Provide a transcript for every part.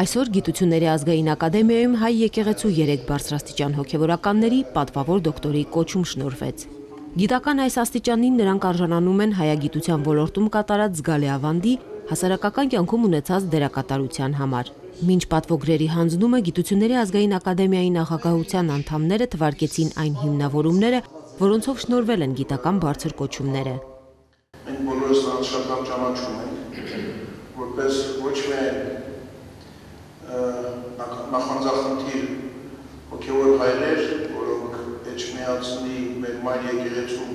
Այսօր Գիտությունների ազգային ակադեմիայում հայ եկեղեցու 3 բարձրաստիճան հոգևորականների պատվավոր դոկտորի կոչում շնորհվեց։ Գիտական այս աստիճանին նրանք արժանանում են հայագիտության ոլորտում կատարած զգալի ավանդի, հասարակական կյանքում ունեցած դերակատարության համար։ Մինչ պատվոգրերի հանձնումը Գիտությունների ազգային ակադեմիայի նախագահության անդամները թվարկեցին այն հիմնավորումները, որոնցով շնորհվել են գիտական բարձր կոչումները։ Մենք բոլորս անշատակ ճանաչում ենք, որպես ոչ միայն նախանձախնդիր հոգևոր հայրեր, որոնք էջմիածնի մեր մայր եկեղեցում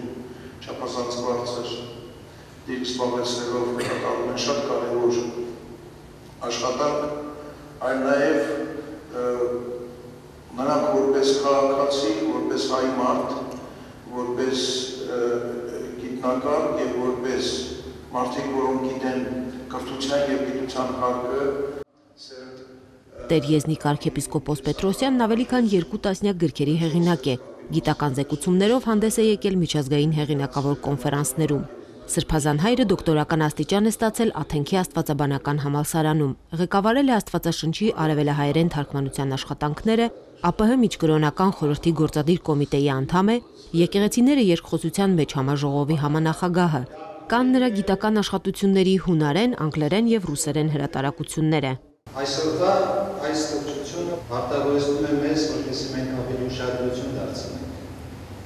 չափազանց բարձր դիրք զբաղեցնելով կատարում են շատ կարևոր աշխատանք, այլ նաև նրանք որպես քաղաքացի, որպես հայ մարդ, որպես գիտնական և որպես մարդիկ, որոնք գիտեն կրթության և գիտության հարկը, Տեր Եզնիկ arքեպիսկոպոս Պետրոսյանն ավելի քան 2 տասնյակ գրքերի հեղինակ է, գիտական զեկուցումներով հանդես է եկել միջազգային հեղինակավոր կոնֆերանսներում։ Սրբազան հայրը դոկտորական աստիճան է ստացել Աթենքի աստվածաբանական համալսարանում, ղեկավարել է Աստվածաշնչի արևելահայերեն թարգմանության աշխատանքները, ԱՊՀ միջկրոնական խորհրդի գործադիր կոմիտեի անդամ է, եկեղեցիները երկխոսության մեջ համաժողովի համանախագահը, կան նրա գիտական աշխատությունների հունարեն, անգլերեն և ռուսերեն հրատարակությունները։ Այսօրվա այս ստուգությունը պարտավորեցնում է մեզ, որպեսզի մենք ավելի ուշադրություն դարձնենք,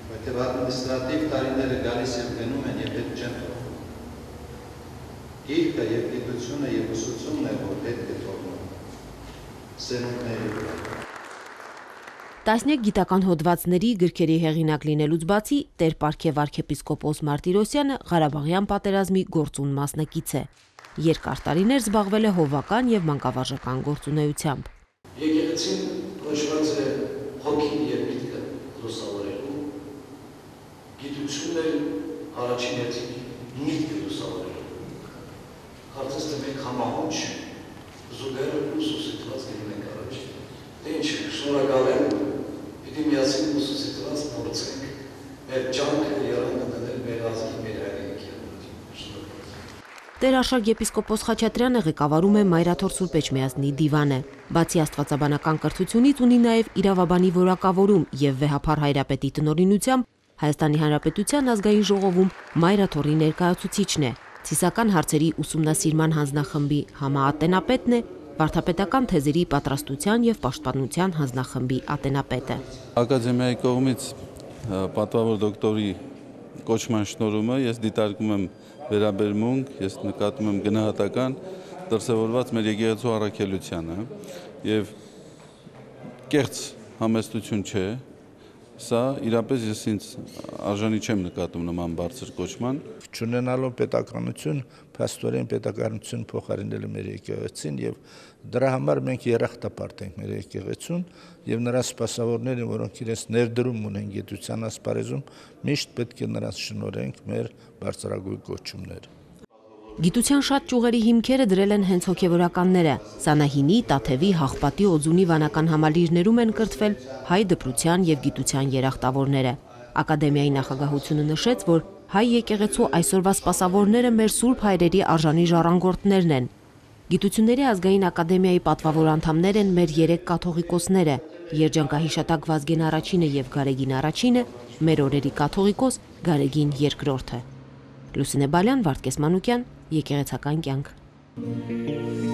որտեղ ադմինիստրատիվ տարիները գալիս և գնում են և հետ չեն թողնում։ Գիրքը և գիտությունը և ուսուցումն է, որ հետ է թողնում սերունդների։ Տասնյակ գիտական հոդվածների գրքերի հեղինակ լինելուց բացի Տեր Պարքև arքեպիսկոպոս Մարտիրոսյանը Ղարաբաղյան պատերազմի գործուն մասնակից է։ Երկար տարիներ զբաղվել է հովվական և մանկավարժական գործունեությամբ։ Եկեղեցին կոչված է հոգին և միտքը լուսավորելու, գիտությունն էլ առաջին հերթին միտքը լուսավորելու։ Կարծես թե մենք համահունչ զուգերը ուսուսիտված գնում ենք առաջ։ Դե ինչ, շնորհակալ եմ, պիտի միասին ուսուսիտված փորձենք մեր ջանքը եռանդը դնել մեր ազգի, մեր հայրենիքի համար։ Տեր Արշակ եպիսկոպոս Խաչատրյանը ղեկավարում է Մայրաթոր Սուրբ Էջմիածնի դիվանը։ Բացի աստվածաբանական կրթությունից ունի նաև իրավաբանի որակավորում և վեհափառ հայրապետի տնօրինությամբ Հայաստանի Հանրապետության ազգային ժողովում Մայրաթորի ներկայացուցիչն է, ցիսական հարցերի ուսումնասիրման հանձնախմբի համաատենապետն է, վարդապետական թեզերի պատրաստության և պաշտպանության հանձնախմբի ատենապետը։ Ակադեմիայի կողմից պատվավոր դոկտորի կոչման շնորհումը ես դիտարկում եմ վերաբերմունք, ես նկատում եմ գնահատական դրսևորված մեր եկեղեցու առաքելությանը և կեղծ համեստություն չէ, սա իրապես ես ինձ արժանի չեմ նկատում նման բարձր կոչման։ Չունենալով պետականություն, փաստորեն պետականություն փոխարինել է մեր եկեղեցին և դրա համար մենք երախտապարտ ենք մեր եկեղեցուն և նրա սպասավորները, որոնք իրենց ներդրում ունեն գիտության ասպարեզում, միշտ պետք է նրանց շնորհենք մեր բարձրագույն կոչումները։ Գիտության շատ ճյուղերի հիմքերը դրել են հենց հոգևորականները։ Սանահինի, Տաթևի, Հաղպատի, Օձունի վանական համալիրներում են կրթվել հայ դպրության և գիտության երախտավորները։ Ակադեմիայի նախագահությունը նշեց, որ հայ եկեղեցու այսօրվա սպասավորները մեր սուրբ հայրերի արժանի ժառանգորդներն են։ Գիտությունների ազգային ակադեմիայի պատվավոր անդամներ են մեր 3 կաթողիկոսները՝ երջանկահիշատակ Վազգեն առաջինը և Գարեգին առաջինը, մեր օրերի կաթողիկոս Գարեգին երկրորդը։ Լուսինե Բալյան, Վարդգես Մանուկյան, Եկեղեցական կյանք։